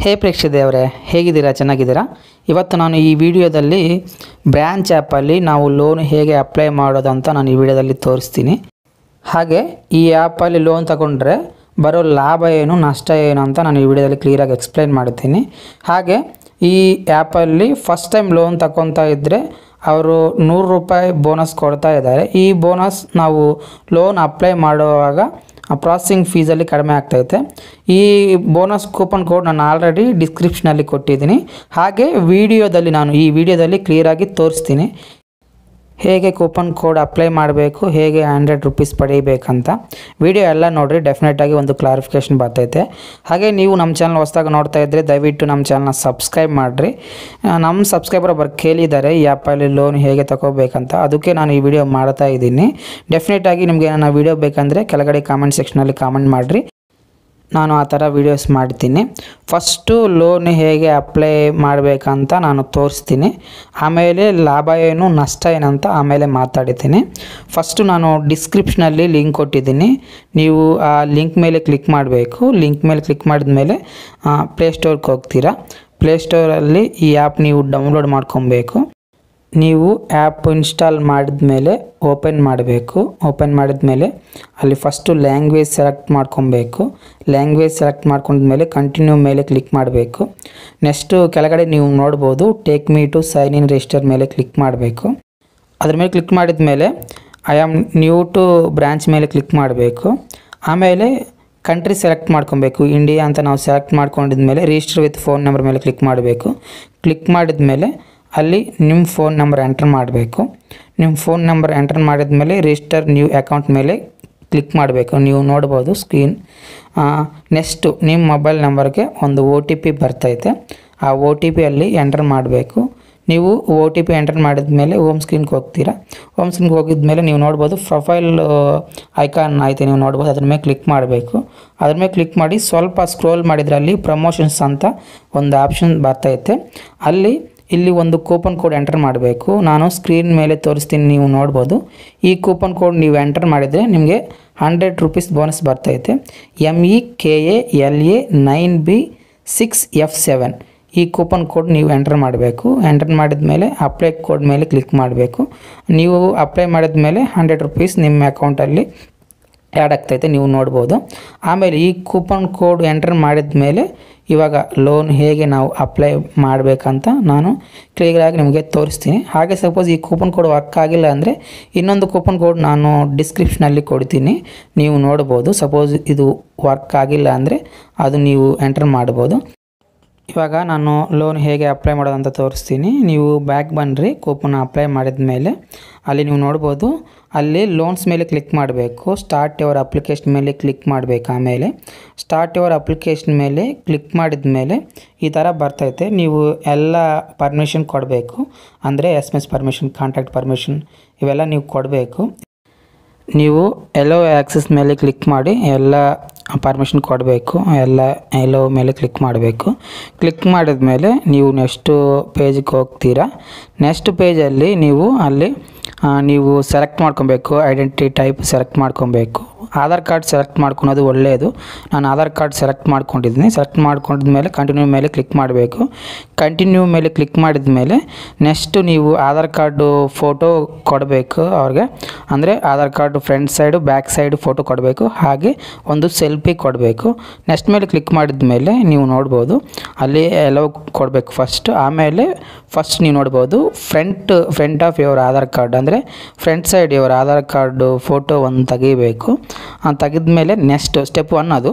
ಹೇ ಪ್ರೇಕ್ಷಕರೇ, ಹೇಗಿದ್ದೀರಾ? ಚೆನ್ನಾಗಿದ್ದೀರಾ? ಇವತ್ತು ನಾನು ಈ ವಿಡಿಯೋದಲ್ಲಿ ಬ್ರಾಂಚ್ ಆ್ಯಪಲ್ಲಿ ನಾವು ಲೋನ್ ಹೇಗೆ ಅಪ್ಲೈ ಮಾಡೋದು ಅಂತ ನಾನು ಈ ವಿಡಿಯೋದಲ್ಲಿ ತೋರಿಸ್ತೀನಿ. ಹಾಗೆ ಈ ಆ್ಯಪಲ್ಲಿ ಲೋನ್ ತಗೊಂಡ್ರೆ ಬರೋ ಲಾಭ ಏನು, ನಷ್ಟ ಏನು ಅಂತ ನಾನು ಈ ವಿಡಿಯೋದಲ್ಲಿ ಕ್ಲಿಯರಾಗಿ ಎಕ್ಸ್ಪ್ಲೈನ್ ಮಾಡ್ತೀನಿ. ಹಾಗೆ ಈ ಆ್ಯಪಲ್ಲಿ ಫಸ್ಟ್ ಟೈಮ್ ಲೋನ್ ತಗೊತಾ ಇದ್ದರೆ ಅವರು ₹100 ಬೋನಸ್ ಕೊಡ್ತಾ ಇದ್ದಾರೆ. ಈ ಬೋನಸ್ ನಾವು ಲೋನ್ ಅಪ್ಲೈ ಮಾಡುವಾಗ ಪ್ರಾಸೆಸಿಂಗ್ ಫೀಸಲ್ಲಿ ಕಡಿಮೆ ಆಗ್ತೈತೆ. ಈ ಬೋನಸ್ ಕೂಪನ್ ಕೋಡ್ ನಾನು ಆಲ್ರೆಡಿ ಡಿಸ್ಕ್ರಿಪ್ಷನಲ್ಲಿ ಕೊಟ್ಟಿದ್ದೀನಿ. ಹಾಗೆ ನಾನು ಈ ವಿಡಿಯೋದಲ್ಲಿ ಕ್ಲಿಯರಾಗಿ ತೋರಿಸ್ತೀನಿ ಹೇಗೆ ಕೂಪನ್ ಕೋಡ್ ಅಪ್ಲೈ ಮಾಡಬೇಕು, ಹೇಗೆ ₹100 ಪಡೀಬೇಕಂತ. ವಿಡಿಯೋ ಎಲ್ಲ ನೋಡಿರಿ, ಡೆಫಿನೆಟಾಗಿ ಒಂದು ಕ್ಲಾರಿಫಿಕೇಷನ್ ಬರ್ತೈತೆ. ಹಾಗೆ ನೀವು ನಮ್ಮ ಚಾನಲ್ ಹೊಸದಾಗಿ ನೋಡ್ತಾ ಇದ್ದರೆ ದಯವಿಟ್ಟು ನಮ್ಮ ಚಾನಲ್ನ ಸಬ್ಸ್ಕ್ರೈಬ್ ಮಾಡಿರಿ. ನಮ್ಮ ಸಬ್ಸ್ಕ್ರೈಬರ್ ಒಬ್ಬರು ಕೇಳಿದ್ದಾರೆ ಈ ಆ್ಯಪಲ್ಲಿ ಲೋನ್ ಹೇಗೆ ತಗೋಬೇಕಂತ, ಅದಕ್ಕೆ ನಾನು ಈ ವಿಡಿಯೋ ಮಾಡ್ತಾ ಇದ್ದೀನಿ. ಡೆಫಿನೆಟಾಗಿ ನಿಮಗೆ ನನ್ನ ವಿಡಿಯೋ ಬೇಕಂದರೆ ಕೆಳಗಡೆ ಕಾಮೆಂಟ್ ಸೆಕ್ಷನಲ್ಲಿ ಕಾಮೆಂಟ್ ಮಾಡಿರಿ, ನಾನು ಆ ಥರ ವೀಡಿಯೋಸ್ ಮಾಡ್ತೀನಿ. ಫಸ್ಟು ಲೋನ್ ಹೇಗೆ ಅಪ್ಲೈ ಮಾಡಬೇಕಂತ ನಾನು ತೋರಿಸ್ತೀನಿ. ಆಮೇಲೆ ಲಾಭ ಏನು, ನಷ್ಟ ಏನಂತ ಆಮೇಲೆ ಮಾತಾಡ್ತೀನಿ. ಫಸ್ಟು ನಾನು ಡಿಸ್ಕ್ರಿಪ್ಷನಲ್ಲಿ ಲಿಂಕ್ ಕೊಟ್ಟಿದ್ದೀನಿ, ನೀವು ಆ ಲಿಂಕ್ ಮೇಲೆ ಕ್ಲಿಕ್ ಮಾಡಬೇಕು. ಲಿಂಕ್ ಮೇಲೆ ಕ್ಲಿಕ್ ಮಾಡಿದ ಮೇಲೆ ಪ್ಲೇಸ್ಟೋರ್ಗೆ ಹೋಗ್ತೀರಾ. ಪ್ಲೇಸ್ಟೋರಲ್ಲಿ ಈ ಆ್ಯಪ್ ನೀವು ಡೌನ್ಲೋಡ್ ಮಾಡ್ಕೊಬೇಕು. ನೀವು ಆ್ಯಪ್ ಇನ್ಸ್ಟಾಲ್ ಮಾಡಿದ ಮೇಲೆ ಓಪನ್ ಮಾಡಬೇಕು. ಓಪನ್ ಮಾಡಿದ ಮೇಲೆ ಅಲ್ಲಿ ಫಸ್ಟು ಲ್ಯಾಂಗ್ವೇಜ್ ಸೆಲೆಕ್ಟ್ ಮಾಡ್ಕೊಬೇಕು. ಲ್ಯಾಂಗ್ವೇಜ್ ಸೆಲೆಕ್ಟ್ ಮಾಡ್ಕೊಂಡ್ಮೇಲೆ ಕಂಟಿನ್ಯೂ ಮೇಲೆ ಕ್ಲಿಕ್ ಮಾಡಬೇಕು. ನೆಕ್ಸ್ಟು ಕೆಳಗಡೆ ನೀವು ನೋಡ್ಬೋದು take me to sign in register ಮೇಲೆ ಕ್ಲಿಕ್ ಮಾಡಬೇಕು. ಅದ್ರ ಮೇಲೆ ಕ್ಲಿಕ್ ಮಾಡಿದ ಮೇಲೆ I am new to branch ಮೇಲೆ ಕ್ಲಿಕ್ ಮಾಡಬೇಕು. ಆಮೇಲೆ ಕಂಟ್ರಿ ಸೆಲೆಕ್ಟ್ ಮಾಡ್ಕೊಬೇಕು. ಇಂಡಿಯಾ ಅಂತ ನಾವು ಸೆಲೆಕ್ಟ್ ಮಾಡ್ಕೊಂಡಿದ್ಮೇಲೆ ರಿಜಿಸ್ಟರ್ ವಿತ್ ಫೋನ್ ನಂಬರ್ ಮೇಲೆ ಕ್ಲಿಕ್ ಮಾಡಬೇಕು. ಕ್ಲಿಕ್ ಮಾಡಿದ ಮೇಲೆ ಅಲ್ಲಿ ನಿಮ್ಮ ಫೋನ್ ನಂಬರ್ ಎಂಟರ್ ಮಾಡಬೇಕು. ನಿಮ್ಮ ಫೋನ್ ನಂಬರ್ ಎಂಟರ್ ಮಾಡಿದ ಮೇಲೆ ರಿಜಿಸ್ಟರ್ ನ್ಯೂ ಅಕೌಂಟ್ ಮೇಲೆ ಕ್ಲಿಕ್ ಮಾಡಬೇಕು. ನೀವು ನೋಡ್ಬೋದು ಸ್ಕ್ರೀನ್. ನೆಕ್ಸ್ಟು ನಿಮ್ಮ ಮೊಬೈಲ್ ನಂಬರ್ಗೆ ಒಂದು OTP ಬರ್ತೈತೆ. ಆ OTP ಅಲ್ಲಿ ಎಂಟರ್ ಮಾಡಬೇಕು. ನೀವು OTP ಎಂಟರ್ ಮಾಡಿದ ಮೇಲೆ ಹೋಮ್ ಸ್ಕ್ರೀನ್ಗೆ ಹೋಗ್ತೀರಾ. ಹೋಮ್ ಸ್ಕ್ರೀನ್ಗೆ ಹೋಗಿದ ಮೇಲೆ ನೀವು ನೋಡ್ಬೋದು ಪ್ರೊಫೈಲ್ ಐಕಾನ್ ಐತೆ, ನೀವು ನೋಡ್ಬೋದು. ಅದ್ರ ಮೇಲೆ ಕ್ಲಿಕ್ ಮಾಡಬೇಕು. ಅದ್ರ ಮೇಲೆ ಕ್ಲಿಕ್ ಮಾಡಿ ಸ್ವಲ್ಪ ಸ್ಕ್ರೋಲ್ ಮಾಡಿದರೆ ಅಲ್ಲಿ ಪ್ರಮೋಷನ್ಸ್ ಅಂತ ಒಂದು ಆಪ್ಷನ್ ಬರ್ತೈತೆ. ಇಲ್ಲಿ ಒಂದು ಕೂಪನ್ ಕೋಡ್ ಎಂಟರ್ ಮಾಡಬೇಕು. ನಾನು ಸ್ಕ್ರೀನ್ ಮೇಲೆ ತೋರಿಸ್ತೀನಿ, ನೀವು ನೋಡ್ಬೋದು. ಈ ಕೂಪನ್ ಕೋಡ್ ನೀವು ಎಂಟರ್ ಮಾಡಿದರೆ ನಿಮಗೆ ₹100 ಬೋನಸ್ ಬರ್ತೈತೆ. MEKALA 9B6F7 ಈ ಕೂಪನ್ ಕೋಡ್ ನೀವು ಎಂಟರ್ ಮಾಡಬೇಕು. ಎಂಟರ್ ಮಾಡಿದ ಮೇಲೆ ಅಪ್ಲೈ ಕೋಡ್ ಮೇಲೆ ಕ್ಲಿಕ್ ಮಾಡಬೇಕು. ನೀವು ಅಪ್ಲೈ ಮಾಡಿದ ಮೇಲೆ ₹100 ನಿಮ್ಮ ಅಕೌಂಟಲ್ಲಿ ಆ್ಯಡ್ ಆಗ್ತೈತೆ, ನೀವು ನೋಡ್ಬೋದು. ಆಮೇಲೆ ಈ ಕೂಪನ್ ಕೋಡ್ ಎಂಟರ್ ಮಾಡಿದ ಮೇಲೆ ಇವಾಗ ಲೋನ್ ಹೇಗೆ ನಾವು ಅಪ್ಲೈ ಮಾಡಬೇಕಂತ ನಾನು ಕ್ಲಿಯರಾಗಿ ನಿಮಗೆ ತೋರಿಸ್ತೀನಿ. ಹಾಗೆ ಸಪೋಸ್ ಈ ಕೂಪನ್ ಕೋಡ್ ವರ್ಕ್ ಆಗಿಲ್ಲ ಅಂದರೆ ಇನ್ನೊಂದು ಕೂಪನ್ ಕೋಡ್ ನಾನು ಡಿಸ್ಕ್ರಿಪ್ಷನಲ್ಲಿ ಕೊಡ್ತೀನಿ, ನೀವು ನೋಡ್ಬೋದು. ಸಪೋಸ್ ಇದು ವರ್ಕ್ ಆಗಿಲ್ಲ ಅಂದರೆ ಅದು ನೀವು ಎಂಟರ್ ಮಾಡ್ಬೋದು. ಇವಾಗ ನಾನು ಲೋನ್ ಹೇಗೆ ಅಪ್ಲೈ ಮಾಡೋದಂತ ತೋರಿಸ್ತೀನಿ. ನೀವು ಬ್ಯಾಕ್ ಬನ್ನಿರಿ. ಕೂಪನ್ ಅಪ್ಲೈ ಮಾಡಿದ ಮೇಲೆ ಅಲ್ಲಿ ನೀವು ನೋಡ್ಬೋದು, ಅಲ್ಲಿ ಲೋನ್ಸ್ ಮೇಲೆ ಕ್ಲಿಕ್ ಮಾಡಬೇಕು. ಸ್ಟಾರ್ಟ್ ಯುವರ್ ಅಪ್ಲಿಕೇಶನ್ ಮೇಲೆ ಕ್ಲಿಕ್ ಮಾಡಬೇಕು. ಆಮೇಲೆ ಸ್ಟಾರ್ಟ್ ಯುವರ್ ಅಪ್ಲಿಕೇಶನ್ ಮೇಲೆ ಕ್ಲಿಕ್ ಮಾಡಿದ ಮೇಲೆ ಈ ಥರ ಬರ್ತೈತೆ. ನೀವು ಎಲ್ಲ ಪರ್ಮಿಷನ್ ಕೊಡಬೇಕು. ಅಂದರೆ SMS ಪರ್ಮಿಷನ್, ಕಾಂಟ್ಯಾಕ್ಟ್ ಪರ್ಮಿಷನ್ ಇವೆಲ್ಲ ನೀವು ಕೊಡಬೇಕು. ನೀವು ಎಲ್ಲೋ ಆ್ಯಕ್ಸಸ್ ಮೇಲೆ ಕ್ಲಿಕ್ ಮಾಡಿ ಎಲ್ಲ ಪರ್ಮಿಷನ್ ಕೊಡಬೇಕು. ಎಲ್ಲ ಎಲ್ಲೋ ಮೇಲೆ ಕ್ಲಿಕ್ ಮಾಡಬೇಕು. ಕ್ಲಿಕ್ ಮಾಡಿದ ಮೇಲೆ ನೀವು ನೆಕ್ಸ್ಟು ಪೇಜಿಗೆ ಹೋಗ್ತೀರಾ. ನೆಕ್ಸ್ಟ್ ಪೇಜಲ್ಲಿ ನೀವು ಸೆಲೆಕ್ಟ್ ಮಾಡ್ಕೊಬೇಕು. ಐಡೆಂಟಿಟಿ ಟೈಪ್ ಸೆಲೆಕ್ಟ್ ಮಾಡ್ಕೊಬೇಕು. ಆಧಾರ್ ಕಾರ್ಡ್ ಸೆಲೆಕ್ಟ್ ಮಾಡ್ಕೊಳೋದು ಒಳ್ಳೆಯದು. ನಾನು ಆಧಾರ್ ಕಾರ್ಡ್ ಸೆಲೆಕ್ಟ್ ಮಾಡ್ಕೊಂಡಿದ್ದೀನಿ. ಸೆಲೆಕ್ಟ್ ಮಾಡ್ಕೊಂಡಿದ್ಮೇಲೆ ಕಂಟಿನ್ಯೂ ಮೇಲೆ ಕ್ಲಿಕ್ ಮಾಡಬೇಕು. ಕಂಟಿನ್ಯೂ ಮೇಲೆ ಕ್ಲಿಕ್ ಮಾಡಿದ ಮೇಲೆ ನೆಕ್ಸ್ಟು ನೀವು ಆಧಾರ್ ಕಾರ್ಡು ಫೋಟೋ ಕೊಡಬೇಕು ಅವ್ರಿಗೆ. ಅಂದರೆ Aadhaar card front side back side photo ಕೊಡಬೇಕು. ಹಾಗೆ ಒಂದು ಸೆಲ್ಫಿ ಕೊಡಬೇಕು. ನೆಕ್ಸ್ಟ್ ಮೇಲೆ ಕ್ಲಿಕ್ ಮಾಡಿದ ಮೇಲೆ ನೀವು ನೋಡ್ಬೋದು ಅಲ್ಲಿ ಎಲ್ಲೋ ಕೊಡಬೇಕು ಫಸ್ಟ್. ಆಮೇಲೆ ಫಸ್ಟ್ ನೀವು ನೋಡ್ಬೋದು front of your Aadhaar card, ಅಂದರೆ front side your Aadhaar card photo ಒಂದು ತೆಗಿಬೇಕು. ತೆಗೆದ ಮೇಲೆ ನೆಕ್ಸ್ಟ್ ಸ್ಟೆಪ್ 1 ಅದು.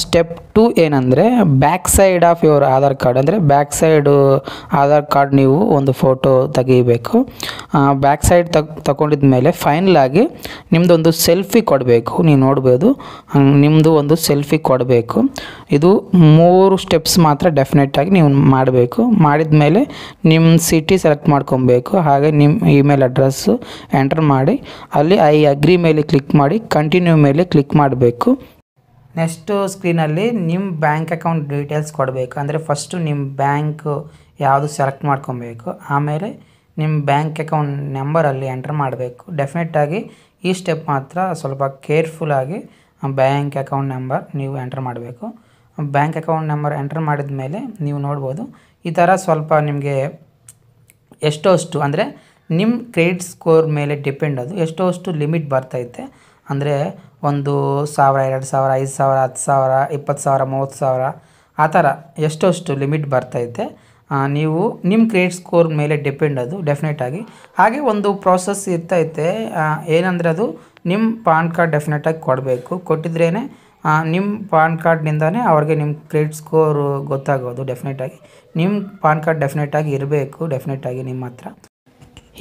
ಸ್ಟೆಪ್ 2 ಏನಂದರೆ back side of your Aadhaar card, ಅಂದರೆ ಬ್ಯಾಕ್ ಸೈಡು ಆಧಾರ್ ಕಾರ್ಡ್ ನೀವು ಒಂದು ಫೋಟೋ ತೆಗಿಬೇಕು. ಬ್ಯಾಕ್ ಸೈಡ್ ತಗೊಂಡಿದ ಮೇಲೆ ಫೈನಲ್ ಆಗಿ ನಿಮ್ಮದೊಂದು ಸೆಲ್ಫಿ ಕೊಡಬೇಕು. ನೀವು ನೋಡ್ಬೋದು ನಿಮ್ಮದು ಒಂದು ಸೆಲ್ಫಿ ಕೊಡಬೇಕು. ಇದು 3 ಸ್ಟೆಪ್ಸ್ ಮಾತ್ರ ಡೆಫಿನೆಟಾಗಿ ನೀವು ಮಾಡಬೇಕು. ಮಾಡಿದ ಮೇಲೆ ನಿಮ್ಮ ಸಿಟಿ ಸೆಲೆಕ್ಟ್ ಮಾಡ್ಕೊಬೇಕು. ಹಾಗೆ ನಿಮ್ಮ ಇಮೇಲ್ ಅಡ್ರೆಸ್ಸು ಎಂಟರ್ ಮಾಡಿ ಅಲ್ಲಿ ಐ ಅಗ್ರಿ ಮೇಲೆ ಕ್ಲಿಕ್ ಮಾಡಿ ಕಂಟಿನ್ಯೂ ಮೇಲೆ ಕ್ಲಿಕ್ ಮಾಡಬೇಕು. ನೆಕ್ಸ್ಟು ಸ್ಕ್ರೀನಲ್ಲಿ ನಿಮ್ಮ ಬ್ಯಾಂಕ್ ಅಕೌಂಟ್ ಡೀಟೇಲ್ಸ್ ಕೊಡಬೇಕು. ಅಂದರೆ ಫಸ್ಟು ನಿಮ್ಮ ಬ್ಯಾಂಕು ಯಾವುದು ಸೆಲೆಕ್ಟ್ ಮಾಡ್ಕೊಬೇಕು. ಆಮೇಲೆ ನಿಮ್ಮ ಬ್ಯಾಂಕ್ ಅಕೌಂಟ್ ನಂಬರಲ್ಲಿ ಎಂಟರ್ ಮಾಡಬೇಕು. ಡೆಫಿನೆಟಾಗಿ ಈ ಸ್ಟೆಪ್ ಮಾತ್ರ ಸ್ವಲ್ಪ ಕೇರ್ಫುಲ್ಲಾಗಿ ಬ್ಯಾಂಕ್ ಅಕೌಂಟ್ ನಂಬರ್ ನೀವು ಎಂಟರ್ ಮಾಡಬೇಕು. ಬ್ಯಾಂಕ್ ಅಕೌಂಟ್ ನಂಬರ್ ಎಂಟರ್ ಮಾಡಿದ ಮೇಲೆ ನೀವು ನೋಡ್ಬೋದು ಈ ಥರ ಸ್ವಲ್ಪ ನಿಮಗೆ ಎಷ್ಟೋ ಅಂದರೆ ನಿಮ್ಮ ಕ್ರೆಡಿಟ್ ಸ್ಕೋರ್ ಮೇಲೆ ಡಿಪೆಂಡ್ ಅದು ಎಷ್ಟೋ ಲಿಮಿಟ್ ಬರ್ತೈತೆ ಅಂದರೆ 1,000 2,000 5,000 10,000 20,000 30,000 ಆ ಥರ ಎಷ್ಟೋ ಲಿಮಿಟ್ ಬರ್ತೈತೆ ನೀವು ನಿಮ್ಮ ಕ್ರೆಡಿಟ್ ಸ್ಕೋರ್ ಮೇಲೆ ಡಿಪೆಂಡ್ ಅದು ಡೆಫಿನೆಟಾಗಿ ಹಾಗೆ ಒಂದು ಪ್ರೋಸೆಸ್ ಇರ್ತೈತೆ ಏನಂದರೆ ಅದು ನಿಮ್ಮ ಪಾನ್ ಕಾರ್ಡ್ ಡೆಫಿನೆಟಾಗಿ ಕೊಡಬೇಕು ಕೊಟ್ಟಿದ್ರೇ ನಿಮ್ಮ ಪಾನ್ ಕಾರ್ಡ್ನಿಂದನೇ ಅವ್ರಿಗೆ ನಿಮ್ಮ ಕ್ರೆಡಿಟ್ ಸ್ಕೋರ್ ಗೊತ್ತಾಗೋದು ಡೆಫಿನೆಟಾಗಿ ನಿಮ್ಮ ಪಾನ್ ಕಾರ್ಡ್ ಡೆಫಿನೆಟಾಗಿ ಇರಬೇಕು ಡೆಫಿನೆಟಾಗಿ ನಿಮ್ಮ ಹತ್ರ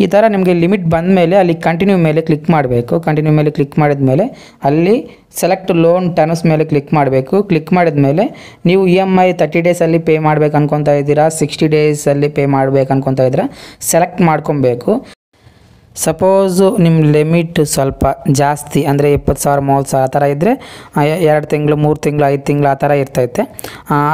ಈ ಥರ ನಿಮಗೆ ಲಿಮಿಟ್ ಬಂದ ಮೇಲೆ ಅಲ್ಲಿ ಕಂಟಿನ್ಯೂ ಮೇಲೆ ಕ್ಲಿಕ್ ಮಾಡಬೇಕು ಕಂಟಿನ್ಯೂ ಮೇಲೆ ಕ್ಲಿಕ್ ಮಾಡಿದ ಮೇಲೆ ಅಲ್ಲಿ ಸೆಲೆಕ್ಟ್ ಲೋನ್ ಟರ್ಮ್ಸ್ ಮೇಲೆ ಕ್ಲಿಕ್ ಮಾಡಬೇಕು ಕ್ಲಿಕ್ ಮಾಡಿದ ಮೇಲೆ ನೀವು EMI 30 ಡೇಸಲ್ಲಿ ಪೇ ಮಾಡ್ಬೇಕು ಅನ್ಕೊತಾ ಇದ್ದೀರಾ 60 ಡೇಸಲ್ಲಿ ಪೇ ಮಾಡ್ಬೇಕು ಅನ್ಕೊತಾ ಇದ್ದೀರಾ ಸೆಲೆಕ್ಟ್ ಮಾಡ್ಕೊಬೇಕು ಸಪೋಸು ನಿಮ್ಮ ಲಿಮಿಟ್ ಸ್ವಲ್ಪ ಜಾಸ್ತಿ ಅಂದರೆ 20,000 30,000 ಆ ಥರ ಇದ್ದರೆ 2 ತಿಂಗಳು 3 ತಿಂಗಳು 5 ತಿಂಗಳು ಆ ಥರ ಇರ್ತೈತೆ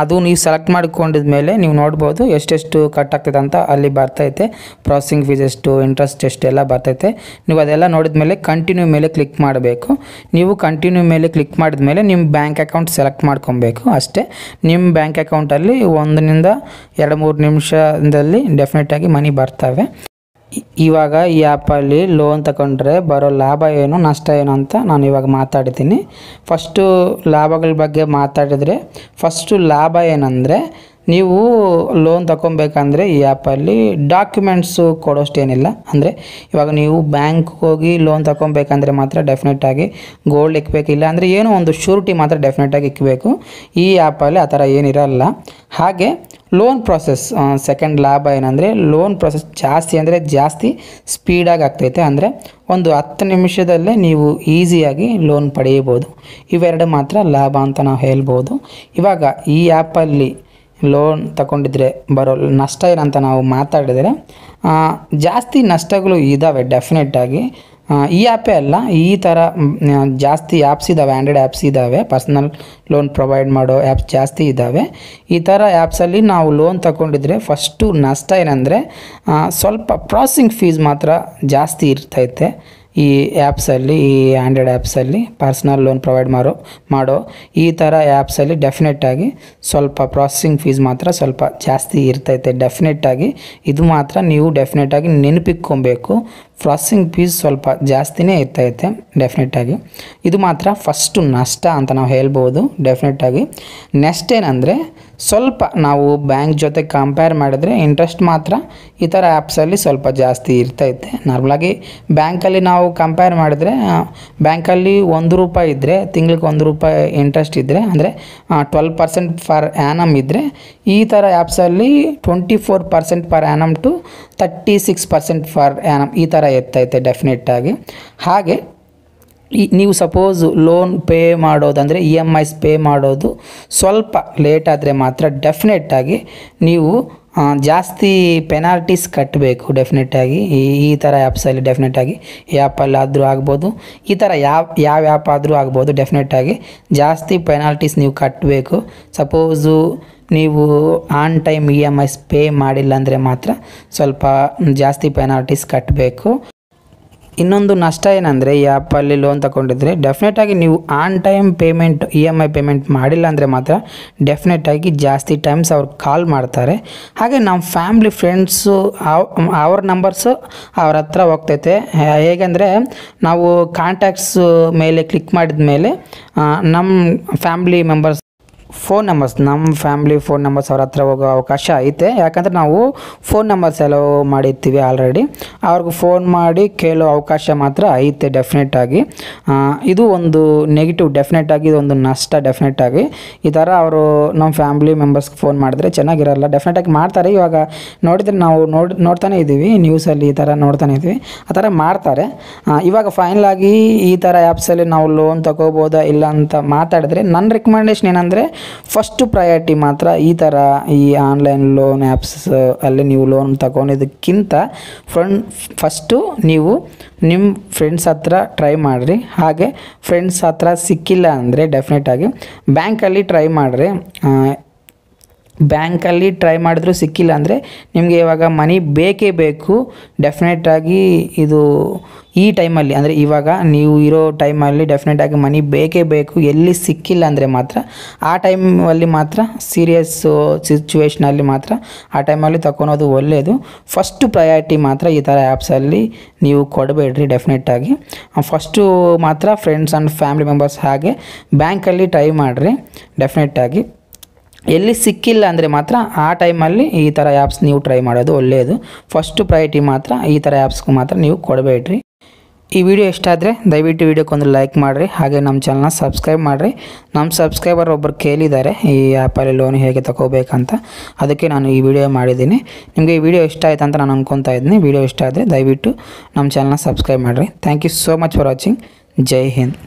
ಅದು ನೀವು ಸೆಲೆಕ್ಟ್ ಮಾಡ್ಕೊಂಡಿದ ಮೇಲೆ ನೀವು ನೋಡ್ಬೋದು ಎಷ್ಟೆಷ್ಟು ಕಟ್ ಆಗ್ತೈತೆ ಅಂತ ಅಲ್ಲಿ ಬರ್ತೈತೆ ಪ್ರಾಸೆಸಿಂಗ್ ಫೀಸ್ ಎಷ್ಟು ಇಂಟ್ರೆಸ್ಟ್ ಎಷ್ಟು ಎಲ್ಲ ಬರ್ತೈತೆ ನೀವು ಅದೆಲ್ಲ ನೋಡಿದ ಮೇಲೆ ಕಂಟಿನ್ಯೂ ಮೇಲೆ ಕ್ಲಿಕ್ ಮಾಡಬೇಕು ನೀವು ಕಂಟಿನ್ಯೂ ಮೇಲೆ ಕ್ಲಿಕ್ ಮಾಡಿದ ಮೇಲೆ ನಿಮ್ಮ ಬ್ಯಾಂಕ್ ಅಕೌಂಟ್ ಸೆಲೆಕ್ಟ್ ಮಾಡ್ಕೊಬೇಕು ಅಷ್ಟೇ ನಿಮ್ಮ ಬ್ಯಾಂಕ್ ಅಕೌಂಟಲ್ಲಿ 1 ನಿಂದ 2-3 ನಿಮಿಷದಲ್ಲಿ ಡೆಫಿನೆಟಾಗಿ ಮನಿ ಬರ್ತವೆ ಇವಾಗ ಈ ಆ್ಯಪಲ್ಲಿ ಲೋನ್ ತಗೊಂಡ್ರೆ ಬರೋ ಲಾಭ ಏನು ನಷ್ಟ ಏನು ಅಂತ ನಾನು ಇವಾಗ ಮಾತಾಡ್ತೀನಿ ಫಸ್ಟು ಲಾಭಗಳ ಬಗ್ಗೆ ಮಾತಾಡಿದರೆ ಫಸ್ಟು ಲಾಭ ಏನಂದರೆ ನೀವು ಲೋನ್ ತಗೊಬೇಕಂದ್ರೆ ಈ ಆ್ಯಪಲ್ಲಿ ಡಾಕ್ಯುಮೆಂಟ್ಸು ಕೊಡೋಷ್ಟೇನಿಲ್ಲ ಅಂದರೆ ಇವಾಗ ನೀವು ಬ್ಯಾಂಕ್ ಹೋಗಿ ಲೋನ್ ತಗೊಬೇಕಂದ್ರೆ ಮಾತ್ರ ಡೆಫಿನೆಟಾಗಿ ಗೋಲ್ಡ್ ಇಕ್ಕಬೇಕಿಲ್ಲ ಅಂದರೆ ಏನೋ ಒಂದು ಶ್ಯೂರಿಟಿ ಮಾತ್ರ ಡೆಫಿನೆಟಾಗಿ ಇಕ್ಕಬೇಕು ಈ ಆ್ಯಪಲ್ಲಿ ಆ ಥರ ಏನಿರಲ್ಲ ಹಾಗೆ ಲೋನ್ ಪ್ರೊಸೆಸ್ ಸೆಕೆಂಡ್ ಲಾಭ ಏನಂದರೆ ಲೋನ್ ಪ್ರೊಸೆಸ್ ಜಾಸ್ತಿ ಅಂದರೆ ಜಾಸ್ತಿ ಸ್ಪೀಡಾಗಿ ಆಗ್ತೈತೆ ಅಂದರೆ ಒಂದು 10 ನಿಮಿಷದಲ್ಲೇ ನೀವು ಈಸಿಯಾಗಿ ಲೋನ್ ಪಡೆಯಬೋದು ಇವೆರಡು ಮಾತ್ರ ಲಾಭ ಅಂತ ನಾವು ಹೇಳ್ಬೋದು ಇವಾಗ ಈ ಆ್ಯಪಲ್ಲಿ ಲೋನ್ ತಗೊಂಡಿದ್ರೆ ಬರೋ ನಷ್ಟ ಏನಂತ ನಾವು ಮಾತಾಡಿದರೆ ಜಾಸ್ತಿ ನಷ್ಟಗಳು ಇದ್ದಾವೆ ಡೆಫಿನೆಟಾಗಿ ಈ ಆ್ಯಪೇ ಅಲ್ಲ ಈ ಥರ ಜಾಸ್ತಿ ಆ್ಯಪ್ಸ್ ಇದ್ದಾವೆ ಆ್ಯಂಡ್ರಾಯ್ಡ್ ಆ್ಯಪ್ಸ್ ಇದ್ದಾವೆ ಪರ್ಸ್ನಲ್ ಲೋನ್ ಪ್ರೊವೈಡ್ ಮಾಡೋ ಆ್ಯಪ್ಸ್ ಜಾಸ್ತಿ ಇದ್ದಾವೆ ಈ ಥರ ಆ್ಯಪ್ಸಲ್ಲಿ ನಾವು ಲೋನ್ ತಗೊಂಡಿದ್ರೆ ಫಸ್ಟು ನಷ್ಟ ಏನಂದರೆ ಸ್ವಲ್ಪ ಪ್ರಾಸೆಸಿಂಗ್ ಫೀಸ್ ಮಾತ್ರ ಜಾಸ್ತಿ ಇರ್ತೈತೆ ಈ ಆ್ಯಪ್ಸಲ್ಲಿ ಈ ಆ್ಯಂಡ್ರಾಯ್ಡ್ ಆ್ಯಪ್ಸಲ್ಲಿ ಪರ್ಸ್ನಲ್ ಲೋನ್ ಪ್ರೊವೈಡ್ ಮಾಡೋ ಈ ಥರ ಆ್ಯಪ್ಸಲ್ಲಿ ಡೆಫಿನೆಟಾಗಿ ಸ್ವಲ್ಪ ಪ್ರಾಸೆಸಿಂಗ್ ಫೀಸ್ ಮಾತ್ರ ಸ್ವಲ್ಪ ಜಾಸ್ತಿ ಇರ್ತೈತೆ ಡೆಫಿನೆಟಾಗಿ ಇದು ಮಾತ್ರ ನೀವು ಡೆಫಿನೆಟಾಗಿ ನೆನಪಿಟ್ಕೊಬೇಕು ಪ್ರಾಸೆಸಿಂಗ್ ಫೀಸ್ ಸ್ವಲ್ಪ ಜಾಸ್ತಿನೇ ಇರ್ತೈತೆ ಡೆಫಿನೆಟಾಗಿ ಇದು ಮಾತ್ರ ಫಸ್ಟು ನಷ್ಟ ಅಂತ ನಾವು ಹೇಳ್ಬೋದು ಡೆಫಿನೆಟಾಗಿ ನೆಕ್ಸ್ಟ್ ಏನಂದರೆ ಸ್ವಲ್ಪ ನಾವು ಬ್ಯಾಂಕ್ ಜೊತೆ ಕಂಪೇರ್ ಮಾಡಿದ್ರೆ ಇಂಟ್ರೆಸ್ಟ್ ಮಾತ್ರ ಈ ಥರ ಆ್ಯಪ್ಸಲ್ಲಿ ಸ್ವಲ್ಪ ಜಾಸ್ತಿ ಇರ್ತೈತೆ ನಾರ್ಮಲಾಗಿ ಬ್ಯಾಂಕಲ್ಲಿ ನಾವು ಕಂಪೇರ್ ಮಾಡಿದ್ರೆ ಬ್ಯಾಂಕಲ್ಲಿ ₹1 ಇದ್ದರೆ ತಿಂಗಳಿಗೆ ₹1 ಇಂಟ್ರೆಸ್ಟ್ ಇದ್ದರೆ ಅಂದರೆ 12% ಫರ್ ಆ್ಯನಮ್ ಇದ್ದರೆ ಈ ಥರ ಆ್ಯಪ್ಸಲ್ಲಿ 24% per annum to 36% per annum ಈ ಥರ ಇರ್ತೈತೆ ಡೆಫಿನೆಟಾಗಿ ಹಾಗೆ ನೀವು ಸಪೋಸ್ ಲೋನ್ ಪೇ ಮಾಡೋದಂದರೆ EMIs ಪೇ ಮಾಡೋದು ಸ್ವಲ್ಪ ಲೇಟ್ ಆದರೆ ಮಾತ್ರ ಡೆಫಿನೆಟಾಗಿ ನೀವು ಜಾಸ್ತಿ ಪೆನಾಲ್ಟೀಸ್ ಕಟ್ಟಬೇಕು ಡೆಫಿನೆಟಾಗಿ ಈ ಥರ ಆ್ಯಪ್ಸಲ್ಲಿ ಡೆಫಿನೆಟಾಗಿ ಆ್ಯಪಲ್ಲಾದರೂ ಆಗ್ಬೋದು ಈ ಥರ ಯಾವ ಆ್ಯಪ್ ಆದರೂ ಆಗ್ಬೋದು ಡೆಫಿನೆಟಾಗಿ ಜಾಸ್ತಿ ಪೆನಾಲ್ಟೀಸ್ ನೀವು ಕಟ್ಟಬೇಕು ಸಪೋಸು ನೀವು ಆನ್ ಟೈಮ್ EMIs ಪೇ ಮಾಡಿಲ್ಲ ಅಂದರೆ ಮಾತ್ರ ಸ್ವಲ್ಪ ಜಾಸ್ತಿ ಪೆನಾಲ್ಟೀಸ್ ಕಟ್ಟಬೇಕು ಇನ್ನೊಂದು ನಷ್ಟ ಏನಂದರೆ ಈ ಆ್ಯಪಲ್ಲಿ ಲೋನ್ ತಗೊಂಡಿದ್ರೆ ಡೆಫಿನೆಟಾಗಿ ನೀವು on time payment EMI payment ಮಾಡಿಲ್ಲ ಅಂದರೆ ಮಾತ್ರ ಡೆಫಿನೆಟಾಗಿ ಜಾಸ್ತಿ ಟೈಮ್ಸ್ ಅವ್ರು ಕಾಲ್ ಮಾಡ್ತಾರೆ ಹಾಗೆ ನಮ್ಮ ಫ್ಯಾಮ್ಲಿ ಫ್ರೆಂಡ್ಸು ಅವ್ರ ನಂಬರ್ಸು ಅವ್ರ ಹತ್ರ ಹೋಗ್ತೈತೆ ಹೇಗೆಂದರೆ ನಾವು ಕಾಂಟ್ಯಾಕ್ಟ್ಸ್ ಮೇಲೆ ಕ್ಲಿಕ್ ಮಾಡಿದ ಮೇಲೆ ನಮ್ಮ ಫ್ಯಾಮ್ಲಿ ಮೆಂಬರ್ಸ್ ನಮ್ಮ ಫ್ಯಾಮ್ಲಿ ಫೋನ್ ನಂಬರ್ಸ್ ಅವ್ರ ಹತ್ರ ಹೋಗೋ ಅವಕಾಶ ಐತೆ ಯಾಕಂದರೆ ನಾವು ಫೋನ್ ನಂಬರ್ಸ್ ಎಲ್ಲ ಮಾಡಿರ್ತೀವಿ ಆಲ್ರೆಡಿ ಅವ್ರಿಗೆ ಫೋನ್ ಮಾಡಿ ಕೇಳೋ ಅವಕಾಶ ಮಾತ್ರ ಐತೆ ಡೆಫಿನೆಟಾಗಿ ಇದು ಒಂದು ನೆಗೆಟಿವ್ ಡೆಫಿನೆಟಾಗಿ ಇದೊಂದು ನಷ್ಟ ಡೆಫಿನೆಟಾಗಿ ಈ ಥರ ಅವರು ನಮ್ಮ ಫ್ಯಾಮ್ಲಿ ಮೆಂಬರ್ಸ್ಗೆ ಫೋನ್ ಮಾಡಿದ್ರೆ ಚೆನ್ನಾಗಿರಲ್ಲ ಡೆಫಿನೆಟಾಗಿ ಮಾಡ್ತಾರೆ ಇವಾಗ ನೋಡಿದರೆ ನಾವು ನೋಡ್ತಾನೆ ಇದ್ದೀವಿ ನ್ಯೂಸಲ್ಲಿ ಈ ಥರ ನೋಡ್ತಾನೆ ಇದ್ದೀವಿ ಆ ಥರ ಮಾಡ್ತಾರೆ ಇವಾಗ ಫೈನಲಾಗಿ ಈ ಥರ ಆ್ಯಪ್ಸಲ್ಲಿ ನಾವು ಲೋನ್ ತಗೋಬೋದಾ ಇಲ್ಲ ಅಂತ ಮಾತಾಡಿದ್ರೆ ನನ್ನ ರೆಕಮೆಂಡೇಶನ್ ಏನಂದರೆ ಫಸ್ಟು ಪ್ರಯಾರಿಟಿ ಮಾತ್ರ ಈ ಥರ ಈ ಆನ್ಲೈನ್ ಲೋನ್ ಆ್ಯಪ್ಸ್ ಅಲ್ಲಿ ನೀವು ಲೋನ್ ತಗೊಂಡಿದ್ದಕ್ಕಿಂತ ಫಸ್ಟು ನೀವು ನಿಮ್ಮ ಫ್ರೆಂಡ್ಸ್ ಹತ್ರ ಟ್ರೈ ಮಾಡಿರಿ ಹಾಗೆ ಫ್ರೆಂಡ್ಸ್ ಹತ್ರ ಸಿಕ್ಕಿಲ್ಲ ಅಂದರೆ ಡೆಫಿನೆಟಾಗಿ ಬ್ಯಾಂಕಲ್ಲಿ ಟ್ರೈ ಮಾಡಿರಿ ಬ್ಯಾಂಕಲ್ಲಿ ಟ್ರೈ ಮಾಡಿದ್ರೂ ಸಿಕ್ಕಿಲ್ಲ ಅಂದರೆ ನಿಮಗೆ ಇವಾಗ ಮನಿ ಬೇಕೇ ಬೇಕು. ಡೆಫಿನೆಟಾಗಿ ಇದು ಈ ಟೈಮಲ್ಲಿ ಅಂದರೆ ಇವಾಗ ನೀವು ಇರೋ ಟೈಮಲ್ಲಿ ಡೆಫಿನೆಟಾಗಿ ಮನಿ ಬೇಕೇ ಬೇಕು. ಎಲ್ಲಿ ಸಿಕ್ಕಿಲ್ಲ ಅಂದರೆ ಮಾತ್ರ ಆ ಟೈಮಲ್ಲಿ ಮಾತ್ರ ಸೀರಿಯಸ್ ಸಿಚುವೇಷನಲ್ಲಿ ಮಾತ್ರ ಆ ಟೈಮಲ್ಲಿ ತಗೊಳೋದು ಒಳ್ಳೆಯದು. ಫಸ್ಟು ಪ್ರಯಾರಿಟಿ ಮಾತ್ರ ಈ ಥರ ಆ್ಯಪ್ಸಲ್ಲಿ ನೀವು ಕೊಡಬೇಡ್ರಿ. ಡೆಫಿನೆಟಾಗಿ ಫಸ್ಟು ಮಾತ್ರ ಫ್ರೆಂಡ್ಸ್ ಆ್ಯಂಡ್ ಫ್ಯಾಮಿಲಿ ಮೆಂಬರ್ಸ್ ಹಾಗೆ ಬ್ಯಾಂಕಲ್ಲಿ ಟ್ರೈ ಮಾಡಿರಿ. ಡೆಫಿನೆಟಾಗಿ ಎಲ್ಲಿ ಸಿಕ್ಕಿಲ್ಲ ಅಂದರೆ ಮಾತ್ರ ಆ ಟೈಮಲ್ಲಿ ಈ ಥರ ಆ್ಯಪ್ಸ್ ನೀವು ಟ್ರೈ ಮಾಡೋದು ಒಳ್ಳೆಯದು. ಫಸ್ಟು ಪ್ರಯಾರಿಟಿ ಮಾತ್ರ ಈ ಥರ ಆ್ಯಪ್ಸ್ಗೂ ಮಾತ್ರ ನೀವು ಕೊಡಬೇಡ್ರಿ. ಈ ವಿಡಿಯೋ ಇಷ್ಟ ಆದರೆ ದಯವಿಟ್ಟು ವಿಡಿಯೋಕ್ಕೊಂದು ಲೈಕ್ ಮಾಡಿರಿ, ಹಾಗೆ ನಮ್ಮ ಚಾನಲ್ನ ಸಬ್ಸ್ಕ್ರೈಬ್ ಮಾಡಿರಿ. ನಮ್ಮ ಸಬ್ಸ್ಕ್ರೈಬರ್ ಒಬ್ಬರು ಕೇಳಿದ್ದಾರೆ ಈ ಆ್ಯಪಲ್ಲಿ ಲೋನ್ ಹೇಗೆ ತಗೋಬೇಕಂತ, ಅದಕ್ಕೆ ನಾನು ಈ ವಿಡಿಯೋ ಮಾಡಿದ್ದೀನಿ. ನಿಮಗೆ ಈ ವಿಡಿಯೋ ಇಷ್ಟ ಆಯ್ತು ಅಂತ ನಾನು ಅನ್ಕೊತಾ ಇದ್ದೀನಿ. ವಿಡಿಯೋ ಇಷ್ಟ ಆದರೆ ದಯವಿಟ್ಟು ನಮ್ಮ ಚಾನಲ್ನ ಸಬ್ಸ್ಕ್ರೈಬ್ ಮಾಡಿರಿ. Thank you so much for watching. ಜೈ ಹಿಂದ್.